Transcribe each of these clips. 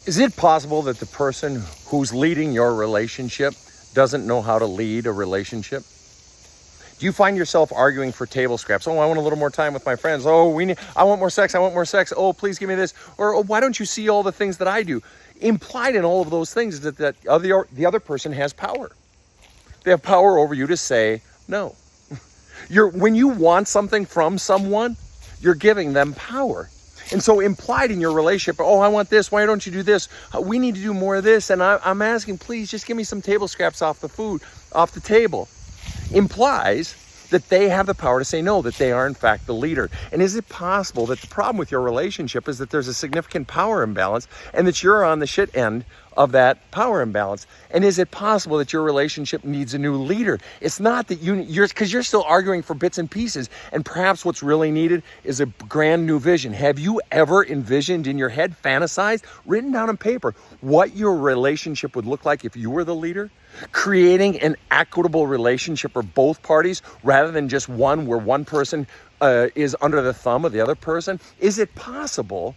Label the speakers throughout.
Speaker 1: Is it possible that the person who's leading your relationship doesn't know how to lead a relationship? Do you find yourself arguing for table scraps? Oh, I want a little more time with my friends. Oh, I want more sex. I want more sex. Oh, please give me this. Or oh, why don't you see all the things that I do? Implied in all of those things is that the other person has power. They have power over you to say no. When you want something from someone, you're giving them power. And so implied in your relationship, oh, I want this. Why don't you do this? We need to do more of this. And I'm asking, please just give me some table scraps off the table. Implies that they have the power to say no, that they are in fact the leader. And is it possible that the problem with your relationship is that there's a significant power imbalance and that you're on the shit end of that power imbalance? And is it possible that your relationship needs a new leader? It's not that you're because you're still arguing for bits and pieces, and perhaps what's really needed is a grand new vision. Have you ever envisioned in your head, fantasized, written down on paper what your relationship would look like if you were the leader? Creating an equitable relationship for both parties rather than just one where one person is under the thumb of the other person? Is it possible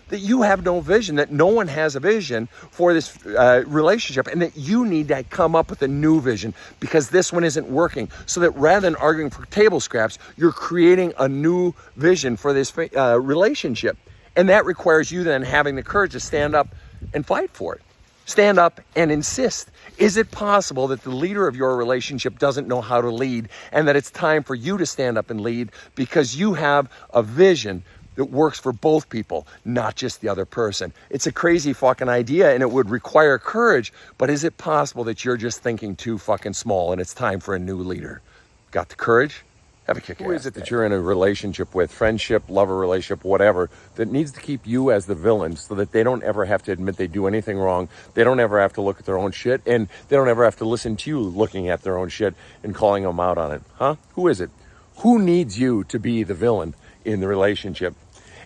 Speaker 1: that you have no vision, that no one has a vision for this relationship, and that you need to come up with a new vision because this one isn't working? So that rather than arguing for table scraps, you're creating a new vision for this relationship. And that requires you then having the courage to stand up and fight for it. Stand up and insist. Is it possible that the leader of your relationship doesn't know how to lead, and that it's time for you to stand up and lead because you have a vision that works for both people, not just the other person? It's a crazy fucking idea, and it would require courage, but is it possible that you're just thinking too fucking small and it's time for a new leader? Got the courage? Have a kick-ass. Who is it that you're in a relationship with, friendship, lover relationship, whatever, that needs to keep you as the villain so that they don't ever have to admit they do anything wrong, they don't ever have to look at their own shit, and they don't ever have to listen to you looking at their own shit and calling them out on it? Huh? Who is it? Who needs you to be the villain in the relationship?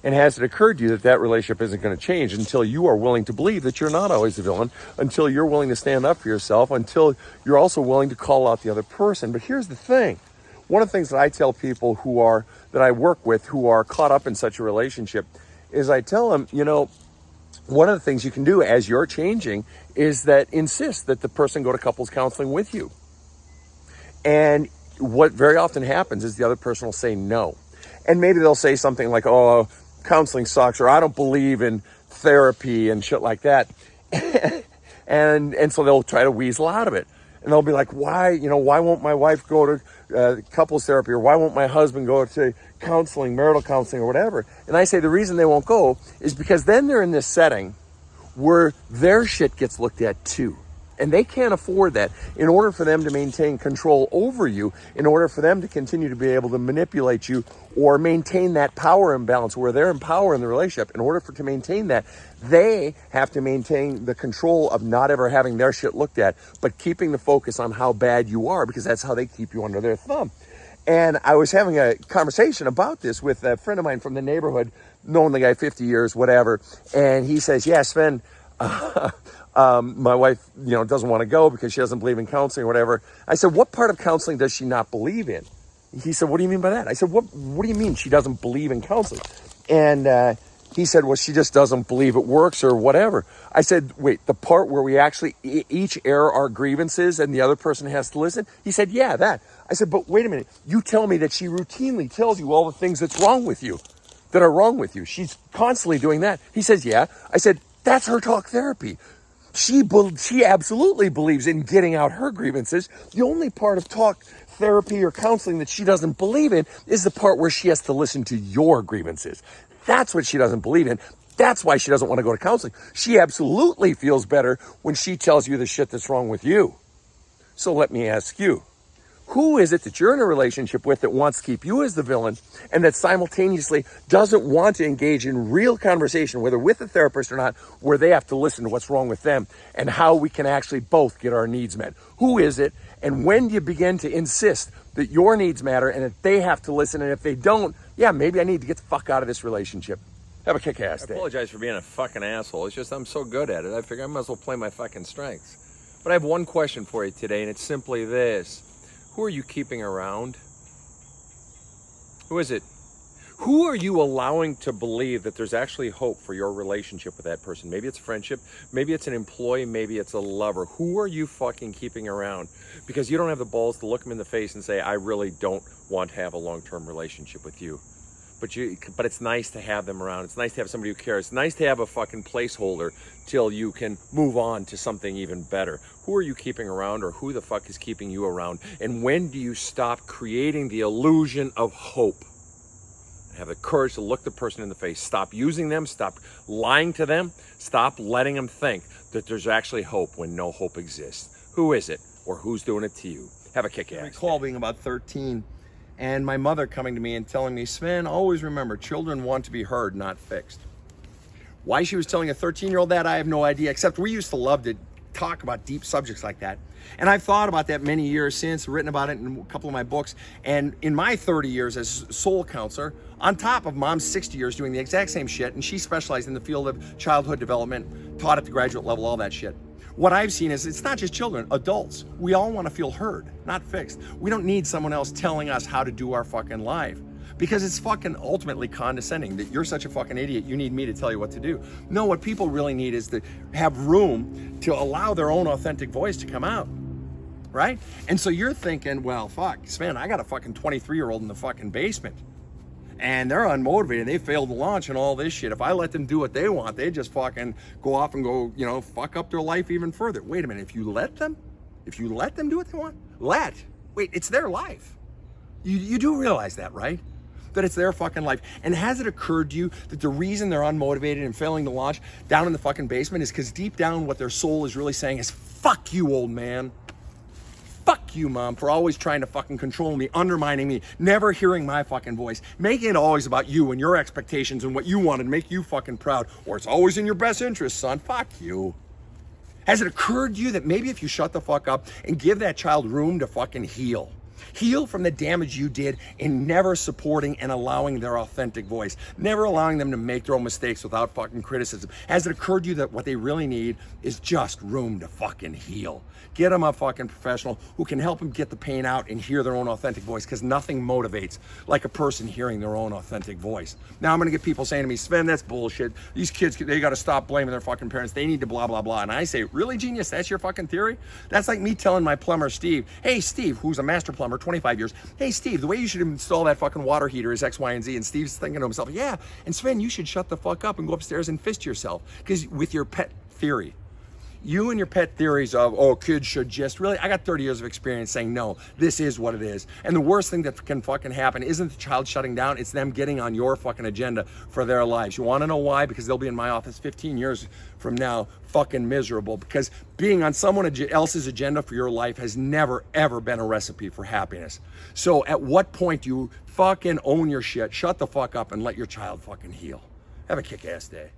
Speaker 1: And has it occurred to you that that relationship isn't going to change until you are willing to believe that you're not always the villain, until you're willing to stand up for yourself, until you're also willing to call out the other person? But here's the thing. One of the things that I tell people that I work with who are caught up in such a relationship is I tell them, one of the things you can do as you're changing is that insist that the person go to couples counseling with you. And what very often happens is the other person will say no. And maybe they'll say something like, oh, counseling sucks, or I don't believe in therapy and shit like that. and so they'll try to weasel out of it. And they'll be like, why won't my wife go to couples therapy, or why won't my husband go to counseling, marital counseling, or whatever? And I say the reason they won't go is because then they're in this setting where their shit gets looked at too. And they can't afford that. In order for them to maintain control over you, in order for them to continue to be able to manipulate you or maintain that power imbalance where they're in power in the relationship, in order to maintain that, they have to maintain the control of not ever having their shit looked at, but keeping the focus on how bad you are, because that's how they keep you under their thumb. And I was having a conversation about this with a friend of mine from the neighborhood, known the guy 50 years, whatever. And he says, yeah, Sven, my wife, doesn't want to go because she doesn't believe in counseling or whatever. I said, what part of counseling does she not believe in? He said, what do you mean by that? I said, what do you mean she doesn't believe in counseling? And he said, well, she just doesn't believe it works or whatever. I said, wait, the part where we actually each air our grievances and the other person has to listen? He said, yeah, that. I said, but wait a minute. You tell me that she routinely tells you all the things that are wrong with you. She's constantly doing that. He says, yeah. I said, that's her talk therapy. She absolutely believes in getting out her grievances. The only part of talk therapy or counseling that she doesn't believe in is the part where she has to listen to your grievances. That's what she doesn't believe in. That's why she doesn't want to go to counseling. She absolutely feels better when she tells you the shit that's wrong with you. So let me ask you, who is it that you're in a relationship with that wants to keep you as the villain and that simultaneously doesn't want to engage in real conversation, whether with a therapist or not, where they have to listen to what's wrong with them and how we can actually both get our needs met? Who is it? And when do you begin to insist that your needs matter and that they have to listen? And if they don't, yeah, maybe I need to get the fuck out of this relationship. Have a kick-ass day. I apologize for being a fucking asshole. It's just I'm so good at it. I figure I might as well play my fucking strengths. But I have one question for you today, and it's simply this. Who are you keeping around? Who is it? Who are you allowing to believe that there's actually hope for your relationship with that person? Maybe it's a friendship, maybe it's an employee, maybe it's a lover. Who are you fucking keeping around? Because you don't have the balls to look them in the face and say, I really don't want to have a long-term relationship with you. But it's nice to have them around. It's nice to have somebody who cares. It's nice to have a fucking placeholder till you can move on to something even better. Who are you keeping around, or who the fuck is keeping you around? And when do you stop creating the illusion of hope? Have the courage to look the person in the face. Stop using them. Stop lying to them. Stop letting them think that there's actually hope when no hope exists. Who is it, or who's doing it to you? Have a kick-ass.
Speaker 2: I recall being about 13 and my mother coming to me and telling me, Sven, always remember, children want to be heard, not fixed. Why she was telling a 13-year-old that, I have no idea, except we used to love to talk about deep subjects like that. And I've thought about that many years since, written about it in a couple of my books. And in my 30 years as soul counselor, on top of Mom's 60 years doing the exact same shit, and she specialized in the field of childhood development, taught at the graduate level, all that shit. What I've seen is it's not just children, adults. We all want to feel heard, not fixed. We don't need someone else telling us how to do our fucking life, because it's fucking ultimately condescending that you're such a fucking idiot, you need me to tell you what to do. No, what people really need is to have room to allow their own authentic voice to come out, right? And so you're thinking, well, fuck, Sven, I got a fucking 23-year-old in the fucking basement. And they're unmotivated. They failed to launch and all this shit. If I let them do what they want, they just fucking go off and go, you know, fuck up their life even further. Wait a minute, if you let them do what they want, wait, it's their life. You do realize that, right? That it's their fucking life. And has it occurred to you that the reason they're unmotivated and failing to launch down in the fucking basement is because deep down what their soul is really saying is, fuck you, old man. Fuck you, Mom, for always trying to fucking control me, undermining me, never hearing my fucking voice, making it always about you and your expectations and what you want and make you fucking proud, or it's always in your best interest, son. Fuck you. Has it occurred to you that maybe if you shut the fuck up and give that child room to fucking heal from the damage you did in never supporting and allowing their authentic voice, never allowing them to make their own mistakes without fucking criticism? Has it occurred to you that what they really need is just room to fucking heal? Get them a fucking professional who can help them get the pain out and hear their own authentic voice, because nothing motivates like a person hearing their own authentic voice. Now I'm gonna get people saying to me, Sven, that's bullshit. These kids, they gotta stop blaming their fucking parents. They need to blah, blah, blah. And I say, really, genius? That's your fucking theory? That's like me telling my plumber, Steve, hey, Steve, who's a master plumber, 25 years, hey, Steve, the way you should install that fucking water heater is X, Y, and Z. And Steve's thinking to himself, yeah, and Sven, you should shut the fuck up and go upstairs and fist yourself. Because with your pet theory, you and your pet theories of, oh, kids should just really, I got 30 years of experience saying, no, this is what it is. And the worst thing that can fucking happen isn't the child shutting down, it's them getting on your fucking agenda for their lives. You wanna know why? Because they'll be in my office 15 years from now, fucking miserable, because being on someone else's agenda for your life has never, ever been a recipe for happiness. So at what point do you fucking own your shit, shut the fuck up, and let your child fucking heal? Have a kick-ass day.